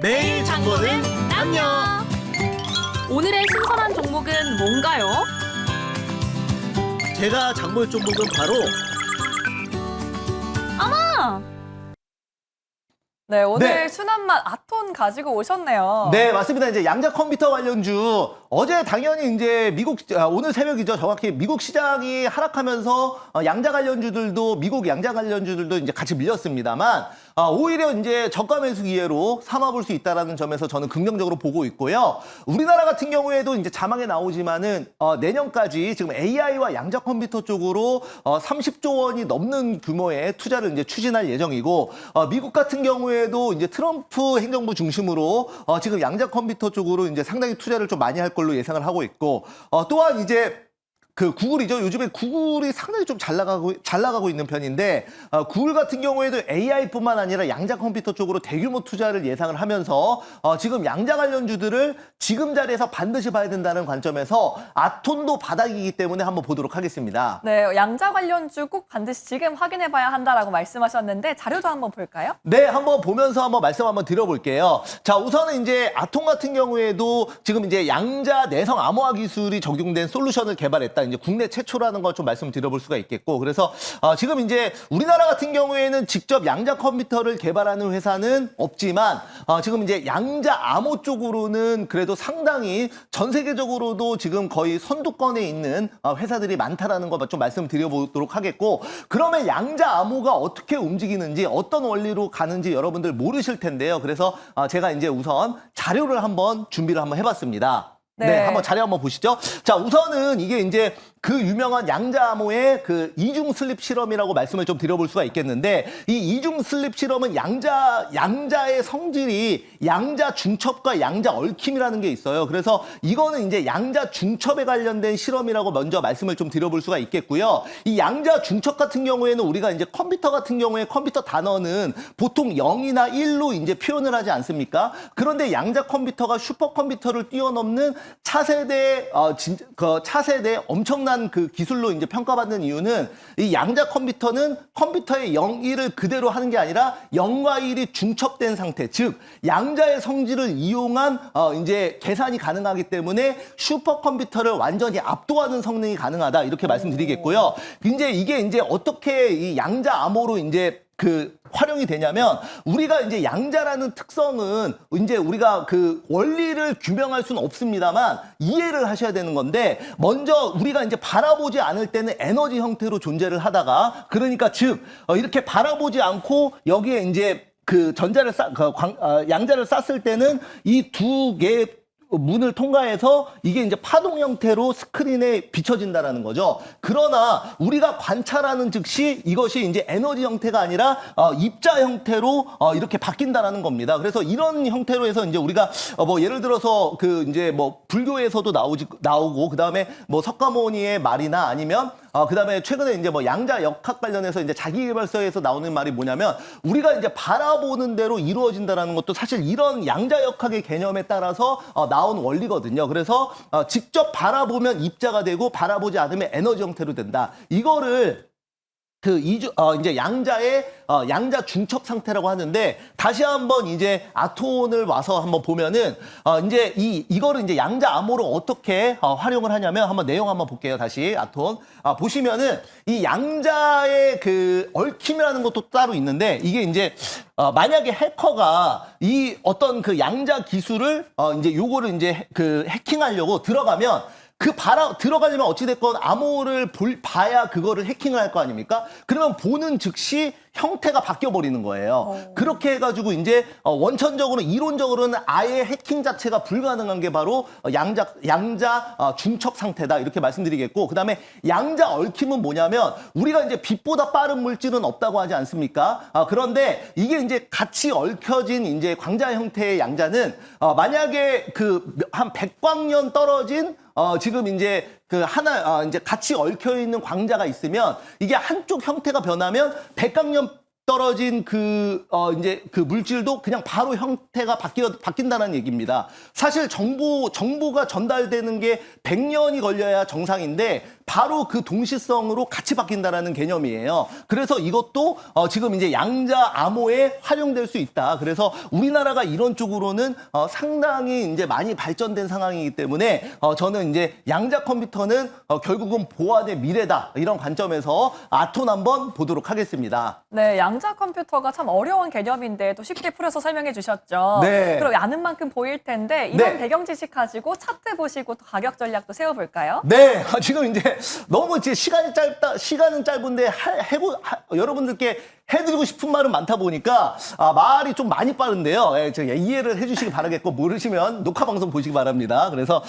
매일 장보는 남녀. 오늘의 신선한 종목은 뭔가요? 제가 장볼 종목은 바로 아! 네, 오늘 네. 순한 맛 아톤 가지고 오셨네요. 네, 맞습니다. 이제 양자 컴퓨터 관련주 어제 당연히 이제 오늘 새벽이죠. 정확히 미국 시장이 하락하면서 양자 관련주들도 미국 양자 관련주들도 이제 같이 밀렸습니다만 오히려 이제 저가 매수 기회로 삼아볼 수 있다라는 점에서 저는 긍정적으로 보고 있고요. 우리나라 같은 경우에도 이제 자막에 나오지만은 내년까지 지금 AI와 양자 컴퓨터 쪽으로 30조 원이 넘는 규모의 투자를 이제 추진할 예정이고 미국 같은 경우에도 이제 트럼프 행정부 중심으로 지금 양자 컴퓨터 쪽으로 이제 상당히 투자를 좀 많이 할 걸로 예상을 하고 있고 또한 이제 그 구글이죠. 요즘에 구글이 상당히 좀 잘 나가고 있는 편인데 구글 같은 경우에도 AI뿐만 아니라 양자 컴퓨터 쪽으로 대규모 투자를 예상을 하면서 지금 양자 관련주들을 지금 자리에서 반드시 봐야 된다는 관점에서 아톤도 바닥이기 때문에 한번 보도록 하겠습니다. 네, 양자 관련주 꼭 반드시 지금 확인해봐야 한다라고 말씀하셨는데 자료도 한번 볼까요? 네, 한번 보면서 한번 말씀 한번 드려볼게요. 자, 우선은 이제 아톤 같은 경우에도 지금 이제 양자 내성 암호화 기술이 적용된 솔루션을 개발했다. 이제 국내 최초라는 걸 좀 말씀드려볼 수가 있겠고, 그래서 지금 이제 우리나라 같은 경우에는 직접 양자 컴퓨터를 개발하는 회사는 없지만 지금 이제 양자 암호 쪽으로는 그래도 상당히 전 세계적으로도 지금 거의 선두권에 있는 회사들이 많다라는 거 좀 말씀드려보도록 하겠고, 그러면 양자 암호가 어떻게 움직이는지 어떤 원리로 가는지 여러분들 모르실 텐데요. 그래서 제가 이제 우선 자료를 한번 준비를 한번 해봤습니다. 네, 한번 자료 한번 보시죠. 자, 우선은 이게 이제 그 유명한 양자 암호의 그 이중 슬립 실험이라고 말씀을 좀 드려볼 수가 있겠는데, 이 이중 슬립 실험은 양자의 성질이 양자 중첩과 양자 얽힘이라는 게 있어요. 그래서 이거는 이제 양자 중첩에 관련된 실험이라고 먼저 말씀을 좀 드려볼 수가 있겠고요. 이 양자 중첩 같은 경우에는 우리가 이제 컴퓨터 같은 경우에 컴퓨터 단어는 보통 0이나 1로 이제 표현을 하지 않습니까? 그런데 양자 컴퓨터가 슈퍼컴퓨터를 뛰어넘는 차세대 엄청난 그 기술로 이제 평가받는 이유는 이 양자 컴퓨터는 컴퓨터의 0, 1을 그대로 하는 게 아니라 0과 1이 중첩된 상태, 즉 양자의 성질을 이용한 이제 계산이 가능하기 때문에 슈퍼컴퓨터를 완전히 압도하는 성능이 가능하다, 이렇게 말씀드리겠고요. 이게 이제 어떻게 이 양자 암호로 이제 활용이 되냐면, 우리가 이제 양자라는 특성은 이제 우리가 그 원리를 규명할 수는 없습니다만 이해를 하셔야 되는 건데, 먼저 우리가 이제 바라보지 않을 때는 에너지 형태로 존재를 하다가, 그러니까 즉 이렇게 바라보지 않고 여기에 이제 그 양자를 쌌을 때는 이 두 개의 문을 통과해서 이게 이제 파동 형태로 스크린에 비춰진다라는 거죠. 그러나 우리가 관찰하는 즉시 이것이 이제 에너지 형태가 아니라 입자 형태로 이렇게 바뀐다라는 겁니다. 그래서 이런 형태로 해서 이제 우리가 뭐 예를 들어서 그 이제 뭐 불교에서도 나오고, 그다음에 뭐 석가모니의 말이나 아니면 그다음에 최근에 이제 뭐 양자 역학 관련해서 이제 자기계발서에서 나오는 말이 뭐냐면, 우리가 이제 바라보는 대로 이루어진다라는 것도 사실 이런 양자 역학의 개념에 따라서 나온 원리거든요. 그래서 직접 바라보면 입자가 되고 바라보지 않으면 에너지 형태로 된다. 이거를 이제 양자 중첩 상태라고 하는데, 다시 한번 이제 아톤을 와서 한번 보면은, 이제 이거를 이제 양자 암호로 어떻게 활용을 하냐면, 한번 내용 한번 볼게요. 다시 아톤. 보시면은 이 양자의 그 얽힘이라는 것도 따로 있는데, 이게 이제 만약에 해커가 이 어떤 그 양자 기술을 이제 요거를 이제 그 해킹하려고 들어가면, 들어가려면 어찌됐건 암호를 봐야 그거를 해킹을 할 거 아닙니까? 그러면 보는 즉시 형태가 바뀌어버리는 거예요. 그렇게 해가지고 이제 원천적으로, 이론적으로는 아예 해킹 자체가 불가능한 게 바로 양자 중첩 상태다, 이렇게 말씀드리겠고, 그 다음에 양자 얽힘은 뭐냐면, 우리가 이제 빛보다 빠른 물질은 없다고 하지 않습니까? 그런데 이게 이제 같이 얽혀진 이제 광자 형태의 양자는 만약에 한 100광년 떨어진 지금 이제 이제 같이 얽혀 있는 광자가 있으면, 이게 한쪽 형태가 변하면 100광년 떨어진 이제 그 물질도 그냥 바로 형태가 바뀐다는 얘기입니다. 사실 정보가 전달되는 게 100년이 걸려야 정상인데 바로 그 동시성으로 같이 바뀐다라는 개념이에요. 그래서 이것도 지금 이제 양자 암호에 활용될 수 있다. 그래서 우리나라가 이런 쪽으로는 상당히 이제 많이 발전된 상황이기 때문에 저는 이제 양자 컴퓨터는 결국은 보안의 미래다. 이런 관점에서 아톤 한번 보도록 하겠습니다. 네, 양자 컴퓨터가 참 어려운 개념인데 또 쉽게 풀어서 설명해 주셨죠. 네. 그럼 아는 만큼 보일 텐데 이런 네. 배경 지식 가지고 차트 보시고 또 가격 전략도 세워볼까요? 네, 지금 이제 너무 이제 시간은 짧은데 여러분들께 해드리고 싶은 말은 많다 보니까 말이 좀 많이 빠른데요. 예, 이해를 해주시기 바라겠고 모르시면 녹화 방송 보시기 바랍니다. 그래서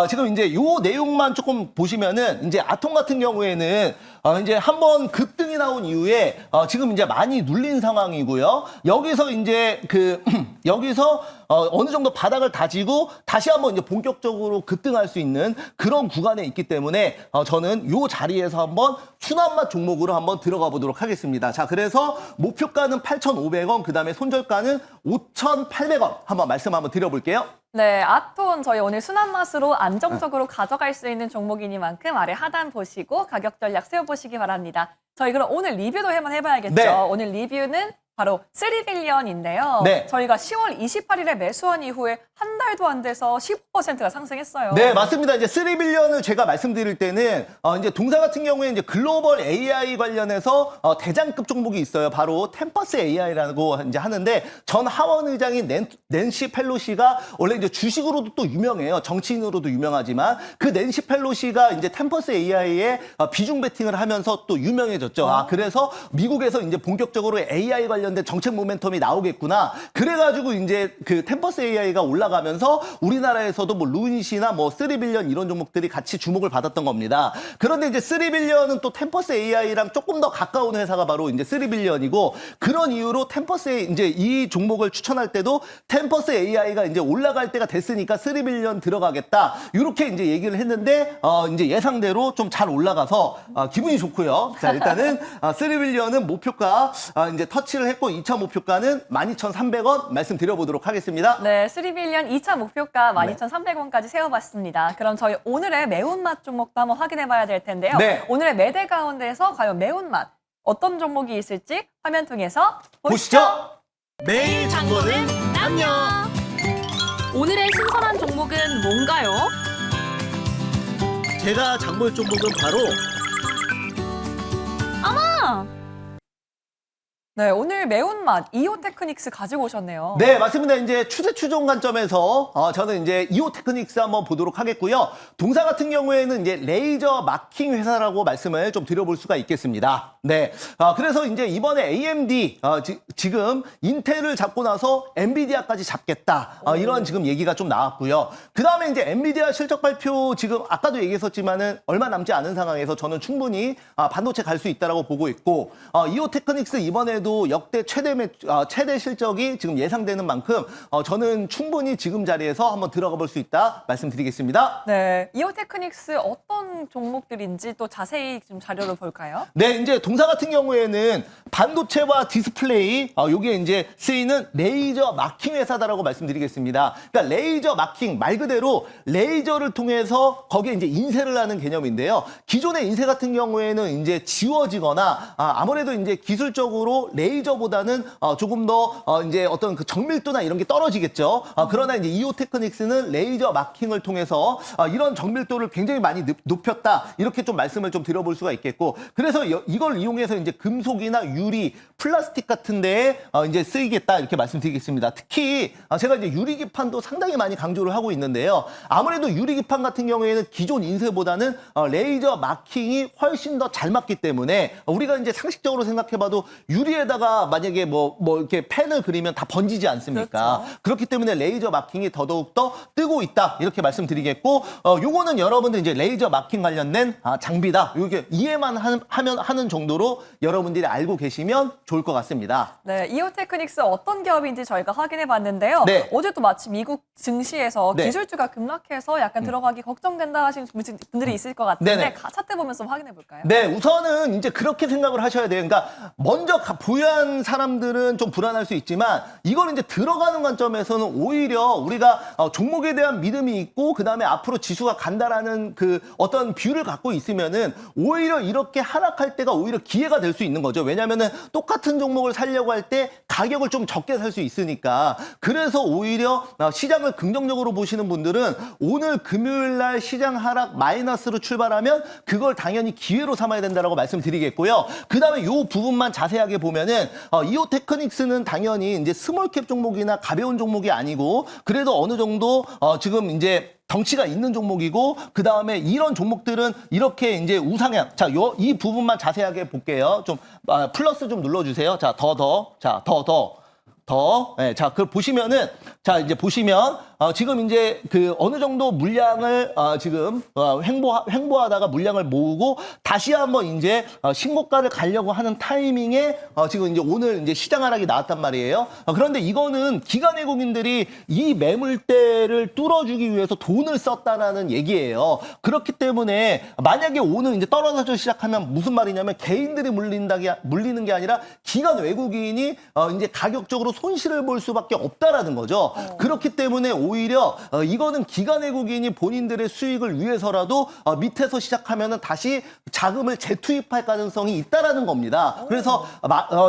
지금 이제 요 내용만 조금 보시면은 이제 아톰 같은 경우에는 이제 한번 급등이 나온 이후에 지금 이제 많이 눌린 상황이고요. 여기서 이제 여기서 어느 정도 바닥을 다지고 다시 한번 이제 본격적으로 급등할 수 있는 그런 구간에 있기 때문에 저는 요 자리에서 한번 순환맛 종목으로 한번 들어가 보도록 하겠습니다. 자, 그래서 목표가는 8,500원, 그 다음에 손절가는 5,800원 한번 말씀 한번 드려볼게요. 네, 아톤 저희 오늘 순한 맛으로 안정적으로 가져갈 수 있는 종목이니만큼 아래 하단 보시고 가격 전략 세워보시기 바랍니다. 저희 그럼 오늘 리뷰도 한번 해봐야겠죠. 네. 오늘 리뷰는 바로 3빌리언인데요. 네. 저희가 10월 28일에 매수한 이후에 한 달도 안 돼서 15%가 상승했어요. 네, 맞습니다. 이제 3빌리언을 제가 말씀드릴 때는 이제 동사 같은 경우에 이제 글로벌 AI 관련해서 대장급 종목이 있어요. 바로 템퍼스 AI라고 이제 하는데 전 하원 의장인 낸시 펠로시가 원래 이제 주식으로도 또 유명해요. 정치인으로도 유명하지만 그 낸시 펠로시가 이제 템퍼스 AI에 비중 베팅을 하면서 또 유명해졌죠. 그래서 미국에서 이제 본격적으로 AI 관련된 정책 모멘텀이 나오겠구나. 그래가지고 이제 그 템퍼스 AI가 올라가면서 우리나라에서도 뭐 루닛이나 뭐 3빌리언 이런 종목들이 같이 주목을 받았던 겁니다. 그런데 이제 3빌리언은 또 템퍼스 AI랑 조금 더 가까운 회사가 바로 이제 3빌리언이고 그런 이유로 템퍼스 이제 이 종목을 추천할 때도 템퍼스 AI가 이제 올라갈 때가 됐으니까 3빌리언 들어가겠다. 이렇게 이제 얘기를 했는데 이제 예상대로 좀 잘 올라가서 기분이 좋고요. 자, 일단은 3빌리언은 목표가 이제 터치를 했고 2차 목표가는 12,300원 말씀드려보도록 하겠습니다. 네, 3빌리언 2차 목표가 네. 12,300원까지 세워봤습니다. 그럼 저희 오늘의 매운맛 종목도 한번 확인해봐야 될 텐데요. 네. 오늘의 매대 가운데에서 과연 매운맛 어떤 종목이 있을지 화면 통해서 보시죠. 매일 장보는 남녀. 오늘의 신선한 종목은 뭔가요? 제가 장볼 종목은 바로 아, 네, 오늘 매운맛 이오테크닉스 가지고 오셨네요. 네, 맞습니다. 이제 추세 추종 관점에서 저는 이제 이오테크닉스 한번 보도록 하겠고요. 동사 같은 경우에는 이제 레이저 마킹 회사라고 말씀을 좀 드려볼 수가 있겠습니다. 네, 그래서 이제 이번에 AMD 지금 인텔을 잡고 나서 엔비디아까지 잡겠다. 이런 지금 얘기가 좀 나왔고요. 그 다음에 이제 엔비디아 실적 발표 지금 아까도 얘기했었지만은 얼마 남지 않은 상황에서 저는 충분히 반도체 갈 수 있다라고 보고 있고 이오테크닉스 이번에도 역대 최대 실적이 지금 예상되는 만큼 저는 충분히 지금 자리에서 한번 들어가 볼 수 있다 말씀드리겠습니다. 네, 이오테크닉스 어떤 종목들인지 또 자세히 좀 자료를 볼까요? 네, 이제 동사 같은 경우에는 반도체와 디스플레이, 요게 이제 쓰이는 레이저 마킹 회사다라고 말씀드리겠습니다. 그러니까 레이저 마킹, 말 그대로 레이저를 통해서 거기에 이제 인쇄를 하는 개념인데요. 기존의 인쇄 같은 경우에는 이제 지워지거나, 아무래도 이제 기술적으로 레이저보다는 조금 더 이제 어떤 그 정밀도나 이런 게 떨어지겠죠. 그러나 이제 이오테크닉스는 레이저 마킹을 통해서 이런 정밀도를 굉장히 많이 높였다. 이렇게 좀 말씀을 좀 드려볼 수가 있겠고, 그래서 이걸 이용해서 이제 금속이나 유리, 플라스틱 같은 데에 이제 쓰이겠다 이렇게 말씀드리겠습니다. 특히 제가 이제 유리기판도 상당히 많이 강조를 하고 있는데요. 아무래도 유리기판 같은 경우에는 기존 인쇄보다는 레이저 마킹이 훨씬 더 잘 맞기 때문에 우리가 이제 상식적으로 생각해봐도 유리에다가 만약에 뭐 이렇게 펜을 그리면 다 번지지 않습니까? 그렇죠. 그렇기 때문에 레이저 마킹이 더더욱 더 뜨고 있다 이렇게 말씀드리겠고, 요거는 여러분들 이제 레이저 마킹 관련된 장비다. 이게 이해만 하는 정도로 여러분들이 알고 계시면 좋을 것 같습니다. 네, 이오테크닉스 어떤 기업인지 저희가 확인해 봤는데요. 네. 어제도 마침 미국 증시에서 네. 기술주가 급락해서 약간 들어가기 걱정된다 하시는 분들이 있을 것 같은데 네네. 차트 보면서 확인해 볼까요? 네, 우선은 이제 그렇게 생각을 하셔야 돼요. 그러니까 먼저 보유한 사람들은 좀 불안할 수 있지만 이거는 이제 들어가는 관점에서는 오히려 우리가 종목에 대한 믿음이 있고 그다음에 앞으로 지수가 간다라는 그 어떤 뷰를 갖고 있으면은 오히려 이렇게 하락할 때가 오히려 기회가 될 수 있는 거죠. 왜냐하면은 똑같은 종목을 살려고 할 때 가격을 좀 적게 살 수 있으니까. 그래서 오히려 시장을 긍정적으로 보시는 분들은 오늘 금요일 날 시장 하락 마이너스로 출발하면 그걸 당연히 기회로 삼아야 된다라고 말씀드리겠고요. 그다음에 요 부분만 자세하게 보면은 이오테크닉스는 당연히 이제 스몰캡 종목이나 가벼운 종목이 아니고 그래도 어느 정도 지금 이제 덩치가 있는 종목이고 그 다음에 이런 종목들은 이렇게 이제 우상향. 자, 이 부분만 자세하게 볼게요. 좀 플러스 좀 눌러주세요. 자, 네, 자, 그 보시면은 자 이제 보시면 지금 이제 그 어느 정도 물량을 지금 횡보하다가 물량을 모으고 다시 한번 이제 신고가를 가려고 하는 타이밍에 지금 이제 오늘 이제 시장 하락이 나왔단 말이에요. 그런데 이거는 기관 외국인들이 이 매물대를 뚫어주기 위해서 돈을 썼다라는 얘기예요. 그렇기 때문에 만약에 오늘 이제 떨어져 시작하면 무슨 말이냐면 개인들이 물리는 게 아니라 기관 외국인이 이제 가격적으로 손실을 볼 수밖에 없다라는 거죠. 그렇기 때문에 오히려 이거는 기관 외국인이 본인들의 수익을 위해서라도 밑에서 시작하면은 다시 자금을 재투입할 가능성이 있다라는 겁니다. 그래서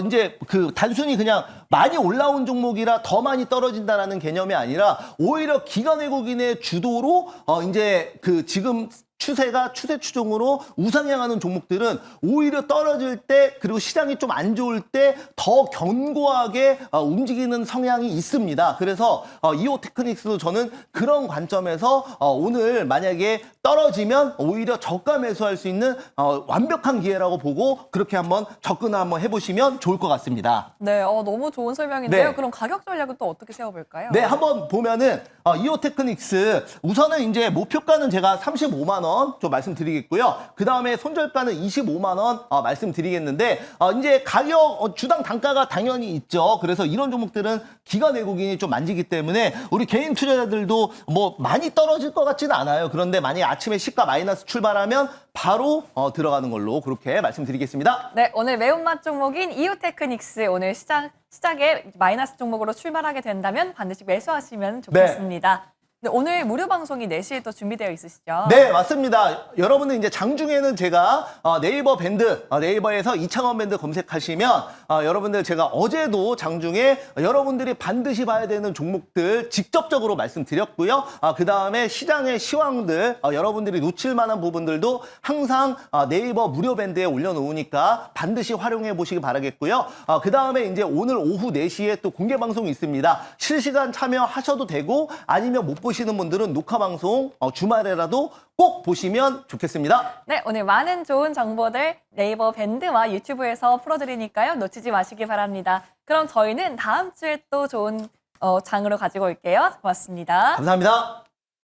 이제 그 단순히 그냥 많이 올라온 종목이라 더 많이 떨어진다라는 개념이 아니라 오히려 기관 외국인의 주도로 이제 그 지금 추세가 추세 추종으로 우상향하는 종목들은 오히려 떨어질 때 그리고 시장이 좀 안 좋을 때 더 견고하게 움직이는 성향이 있습니다. 그래서 이오테크닉스도 저는 그런 관점에서 오늘 만약에 떨어지면 오히려 저가 매수할 수 있는 완벽한 기회라고 보고 그렇게 한번 접근을 한번 해보시면 좋을 것 같습니다. 네, 너무 좋은 설명인데요. 네. 그럼 가격 전략은 또 어떻게 세워볼까요? 네, 한번 보면은 이오테크닉스 우선은 이제 목표가는 제가 35만 원 좀 말씀드리겠고요. 그 다음에 손절가는 25만 원 말씀드리겠는데 이제 가격 주당 단가가 당연히 있죠. 그래서 이런 종목들은 기관 외국인이 좀 만지기 때문에 우리 개인 투자자들도 뭐 많이 떨어질 것 같지는 않아요. 그런데 만약에 아침에 시가 마이너스 출발하면 바로 들어가는 걸로 그렇게 말씀드리겠습니다. 네, 오늘 매운맛 종목인 이오테크닉스 오늘 시작에 마이너스 종목으로 출발하게 된다면 반드시 매수하시면 좋겠습니다. 네, 오늘 무료 방송이 4시에 또 준비되어 있으시죠? 네, 맞습니다. 여러분들 이제 장중에는 제가 네이버 밴드, 네이버에서 이창원 밴드 검색하시면 여러분들 제가 어제도 장중에 여러분들이 반드시 봐야 되는 종목들 직접적으로 말씀드렸고요. 그 다음에 시장의 시황들, 여러분들이 놓칠 만한 부분들도 항상 네이버 무료 밴드에 올려놓으니까 반드시 활용해 보시기 바라겠고요. 그 다음에 이제 오늘 오후 4시에 또 공개 방송이 있습니다. 실시간 참여하셔도 되고 아니면 못 보시는 분들은 녹화 방송 주말에라도 꼭 보시면 좋겠습니다. 네, 오늘 많은 좋은 정보들 네이버 밴드와 유튜브에서 풀어드리니까요. 놓치지 마시기 바랍니다. 그럼 저희는 다음 주에 또 좋은 장으로 가지고 올게요. 고맙습니다. 감사합니다.